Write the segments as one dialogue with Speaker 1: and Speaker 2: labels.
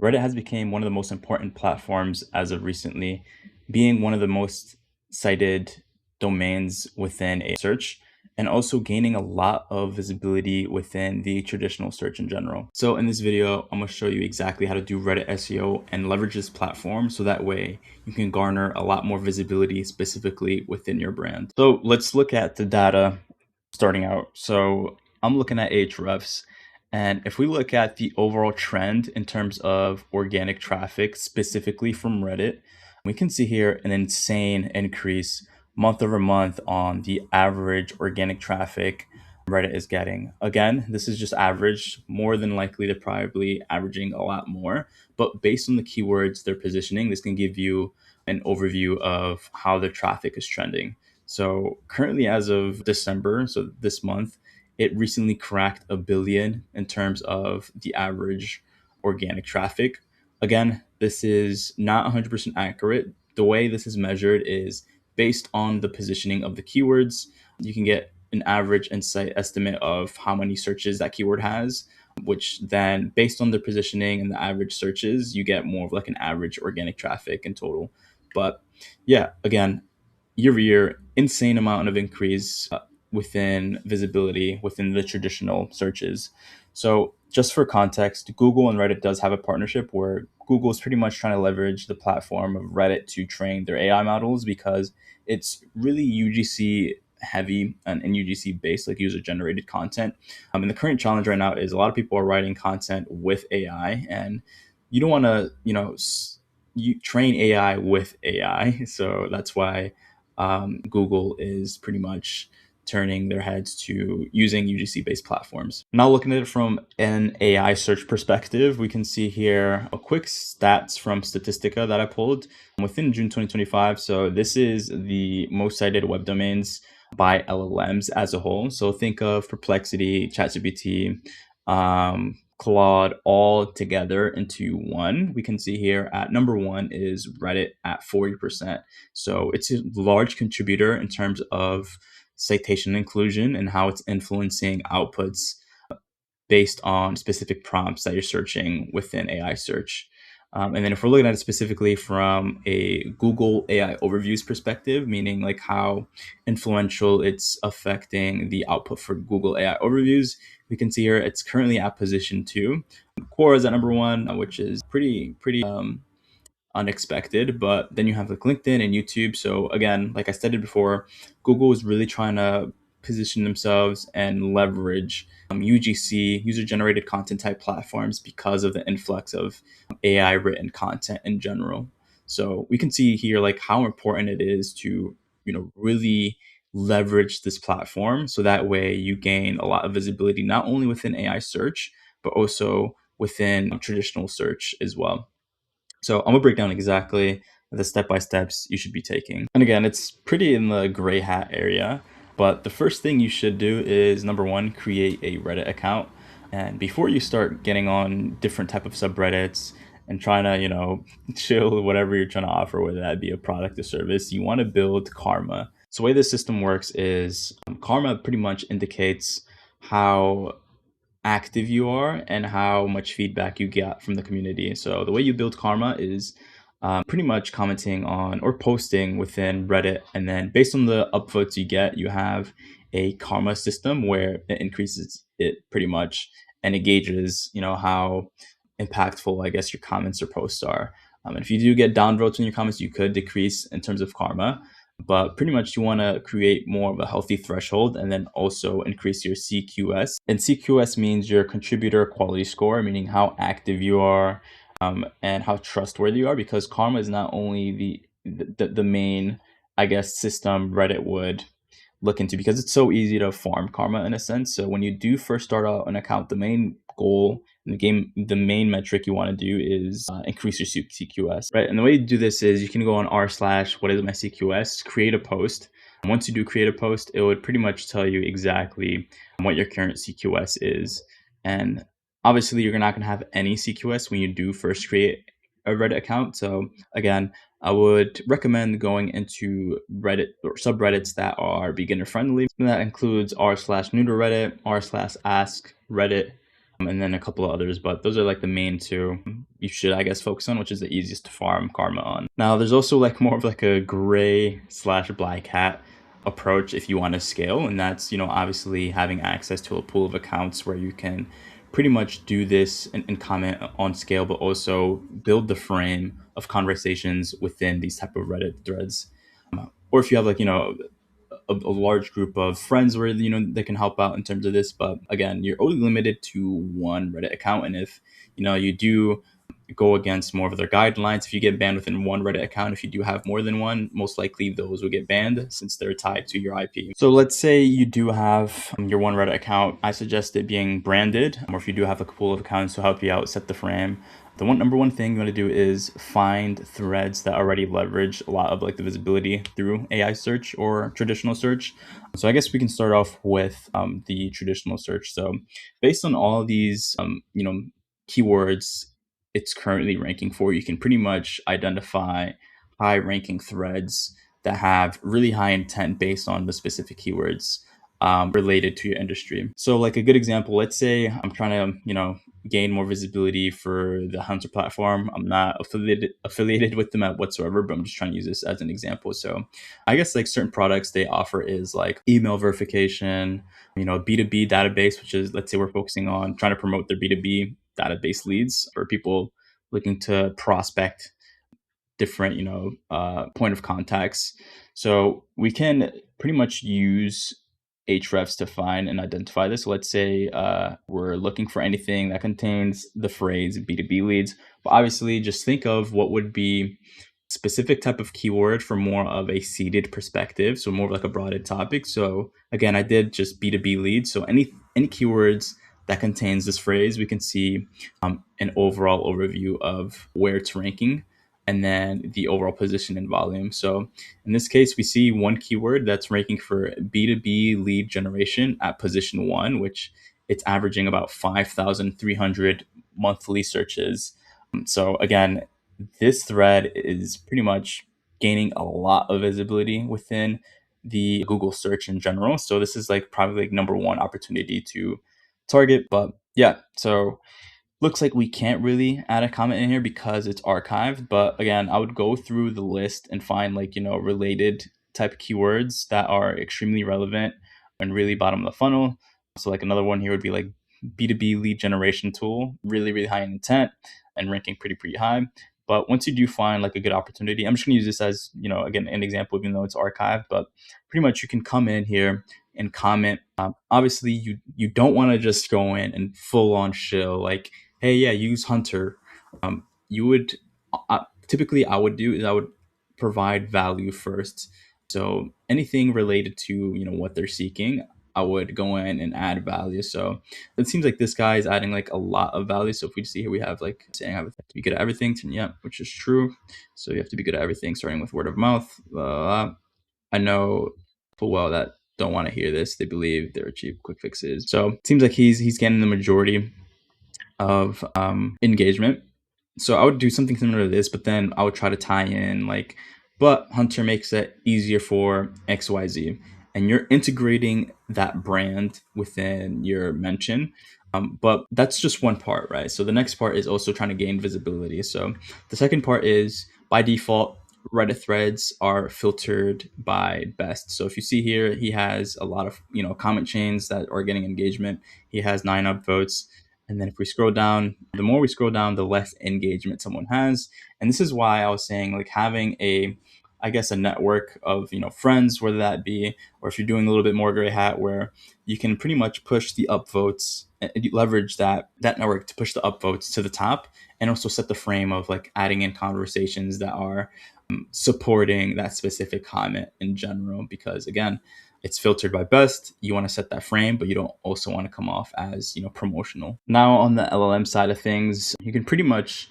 Speaker 1: Reddit has become one of the most important platforms as of recently, being one of the most cited domains within a search and also gaining a lot of visibility within the traditional search in general. So in this video, I'm going to show you exactly how to do Reddit SEO and leverage this platform so that way you can garner a lot more visibility specifically within your brand. So let's look at the data starting out. So I'm looking at Ahrefs. And if we look at the overall trend in terms of organic traffic, specifically from Reddit, we can see here an insane increase month over month on the average organic traffic Reddit is getting. Again, this is just average. More than likely, they're probably averaging a lot more. But based on the keywords they're positioning, this can give you an overview of how the traffic is trending. So currently, as of December, so this month, it recently cracked 1 billion in terms of the average organic traffic. Again, this is not 100% accurate. The way this is measured is based on the positioning of the keywords. You can get an average insight estimate of how many searches that keyword has, which then based on the positioning and the average searches, you get more of like an average organic traffic in total. But yeah, again, year over year, insane amount of increase within visibility within the traditional searches. So just for context, Google and Reddit does have a partnership where Google is pretty much trying to leverage the platform of Reddit to train their AI models because it's really UGC heavy and UGC based, like user generated content. And the current challenge right now is a lot of people are writing content with AI, and you don't want to, you train AI with AI. So that's why Google is pretty much turning their heads to using UGC-based platforms. Now looking at it from an AI search perspective, we can see here a quick stats from Statistica that I pulled within June 2025. So this is the most cited web domains by LLMs as a whole. So think of Perplexity, ChatGPT, Claude all together into one. We can see here at number one is Reddit at 40%. So it's a large contributor in terms of citation inclusion and how it's influencing outputs based on specific prompts that you're searching within AI search. And then if we're looking at it specifically from a Google AI overviews perspective, meaning like how influential it's affecting the output for Google AI overviews, we can see here it's currently at position 2. Quora is at number 1, which is pretty unexpected. But then you have like LinkedIn and YouTube. So again, like I stated before, Google is really trying to position themselves and leverage UGC, user-generated content type platforms because of the influx of AI written content in general. So we can see here like how important it is to, really leverage this platform so that way you gain a lot of visibility, not only within AI search, but also within traditional search as well. So I'm gonna break down exactly the step-by-steps you should be taking. And again, it's pretty in the gray hat area, but the first thing you should do is number 1, create a Reddit account. And before you start getting on different type of subreddits and trying to, chill whatever you're trying to offer, whether that be a product or service, you want to build karma. So the way this system works is karma pretty much indicates how active you are and how much feedback you get from the community. So the way you build karma is pretty much commenting on or posting within Reddit, and then based on the upvotes you get, you have a karma system where it increases it pretty much and it gauges, how impactful, I guess, your comments or posts are. And if you do get downvotes in your comments, you could decrease in terms of karma. But pretty much you want to create more of a healthy threshold and then also increase your CQS. And CQS means your contributor quality score, meaning how active you are and how trustworthy you are, because karma is not only the main, I guess, system Reddit would look into, because it's so easy to farm karma in a sense. So when you do first start out an account, the main goal the main metric you want to do is increase your CQS, right? And the way you do this is you can go on r/what is my CQS, create a post. And once you do create a post, it would pretty much tell you exactly what your current CQS is. And obviously you're not going to have any CQS when you do first create a Reddit account. So again, I would recommend going into Reddit or subreddits that are beginner friendly. And that includes r/new to Reddit, r/ask Reddit, and then a couple of others, but those are like the main two you should, I guess, focus on, which is the easiest to farm karma on. Now, there's also like more of like a gray slash black hat approach if you want to scale, and that's, obviously having access to a pool of accounts where you can pretty much do this and comment on scale, but also build the frame of conversations within these type of Reddit threads. Or if you have like, a large group of friends where they can help out in terms of this, but again, you're only limited to one Reddit account, and if you do go against more of their guidelines, if you get banned within one Reddit account, if you do have more than one, most likely those will get banned since they're tied to your IP. So let's say you do have your one Reddit account. I suggest it being branded, or if you do have a couple of accounts to help you out set the frame, the number one thing you want to do is find threads that already leverage a lot of like the visibility through AI search or traditional search. So I guess we can start off with the traditional search. So based on all of these keywords it's currently ranking for, you can pretty much identify high ranking threads that have really high intent based on the specific keywords related to your industry. So like a good example, let's say I'm trying to, gain more visibility for the Hunter platform. I'm not affiliated with them at whatsoever, but I'm just trying to use this as an example. So I guess like certain products they offer is like email verification, B2B database, which is, let's say we're focusing on trying to promote their B2B database leads for people looking to prospect different, point of contacts. So we can pretty much use Hrefs to find and identify this. Let's say we're looking for anything that contains the phrase B2B leads, but obviously just think of what would be specific type of keyword for more of a seeded perspective, so more of like a broadened topic. So again, I did just B2B leads. So any keywords that contains this phrase, we can see an overall overview of where it's ranking and then the overall position and volume. So in this case, we see one keyword that's ranking for B2B lead generation at position 1, which it's averaging about 5,300 monthly searches. So again, this thread is pretty much gaining a lot of visibility within the Google search in general. So this is like probably like number one opportunity to target. But yeah, so looks like we can't really add a comment in here because it's archived. But again, I would go through the list and find like, related type keywords that are extremely relevant and really bottom of the funnel. So like another one here would be like B2B lead generation tool, really, really high in intent and ranking pretty high. But once you do find like a good opportunity, I'm just gonna use this as, again, an example, even though it's archived, but pretty much you can come in here and comment. Obviously you don't want to just go in and full on shill like, hey, yeah, use Hunter. You would typically I would do is I would provide value first. So anything related to what they're seeking, I would go in and add value. So it seems like this guy is adding like a lot of value. So if we see here, we have like saying I have to be good at everything. Yeah, which is true. So you have to be good at everything, starting with word of mouth. I know full well that don't want to hear this. They believe they're cheap quick fixes. So it seems like he's getting the majority of engagement. So I would do something similar to this, but then I would try to tie in like, but Hunter makes it easier for XYZ. And you're integrating that brand within your mention. But that's just one part, right? So the next part is also trying to gain visibility. So the second part is by default, Reddit threads are filtered by best. So if you see here, he has a lot of comment chains that are getting engagement. He has 9 upvotes. And then if we scroll down, the more we scroll down, the less engagement someone has. And this is why I was saying like having I guess a network of friends, whether that be, or if you're doing a little bit more gray hat where you can pretty much push the upvotes and leverage that network to push the upvotes to the top, and also set the frame of like adding in conversations that are supporting that specific comment in general. Because again, it's filtered by best. You want to set that frame, but you don't also want to come off as promotional. Now on the LLM side of things, you can pretty much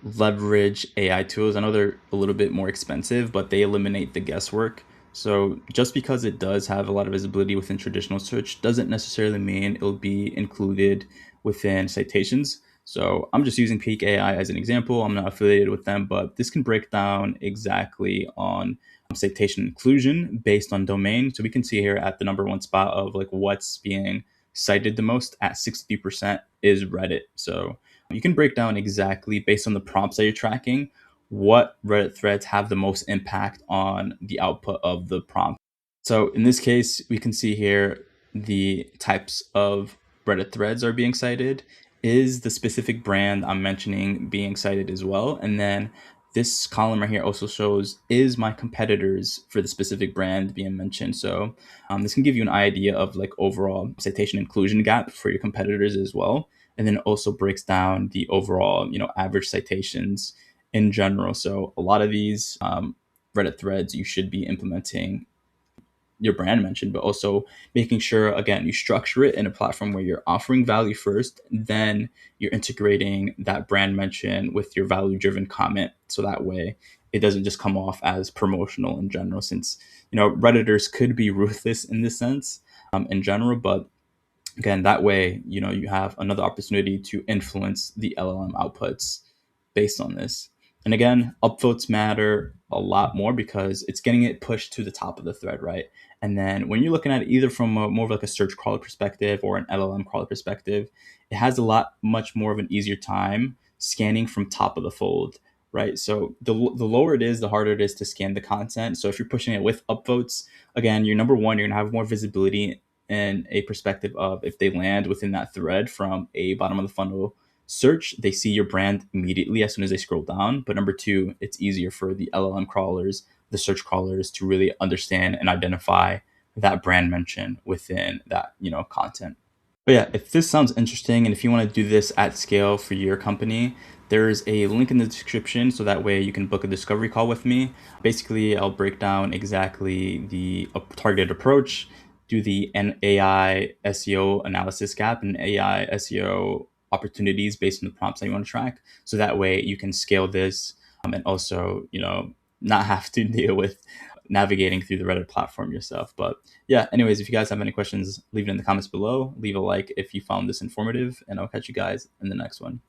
Speaker 1: leverage AI tools. I know they're a little bit more expensive, but they eliminate the guesswork. So just because it does have a lot of visibility within traditional search doesn't necessarily mean it'll be included within citations. So I'm just using Peak AI as an example. I'm not affiliated with them, but this can break down exactly on citation inclusion based on domain. So we can see here at the number one spot of like what's being cited the most at 60% is Reddit. So you can break down exactly based on the prompts that you're tracking what Reddit threads have the most impact on the output of the prompt. So in this case, we can see here the types of Reddit threads are being cited. Is the specific brand I'm mentioning being cited as well? And then this column right here also shows is my competitors for the specific brand being mentioned. So this can give you an idea of like overall citation inclusion gap for your competitors as well. And then it also breaks down the overall, average citations in general. So a lot of these Reddit threads you should be implementing your brand mention, but also making sure, again, you structure it in a platform where you're offering value first, then you're integrating that brand mention with your value driven comment. So that way it doesn't just come off as promotional in general, since, Redditors could be ruthless in this sense in general, but again, that way, you have another opportunity to influence the LLM outputs based on this. And again, upvotes matter a lot more because it's getting it pushed to the top of the thread, right? And then when you're looking at it either from more of like a search crawler perspective or an LLM crawler perspective, it has a lot much more of an easier time scanning from top of the fold, right? So the lower it is, the harder it is to scan the content. So if you're pushing it with upvotes, again, you're number one, you're gonna have more visibility and a perspective of if they land within that thread from a bottom of the funnel search, they see your brand immediately as soon as they scroll down. But number two, it's easier for the LLM crawlers, the search crawlers to really understand and identify that brand mention within that, content. But yeah, if this sounds interesting and if you want to do this at scale for your company, there's a link in the description so that way you can book a discovery call with me. Basically, I'll break down exactly the targeted approach, do the AI SEO analysis gap and AI SEO opportunities based on the prompts that you want to track. So that way you can scale this and also, not have to deal with navigating through the Reddit platform yourself. But yeah, anyways, if you guys have any questions, leave it in the comments below. Leave a like if you found this informative, and I'll catch you guys in the next one.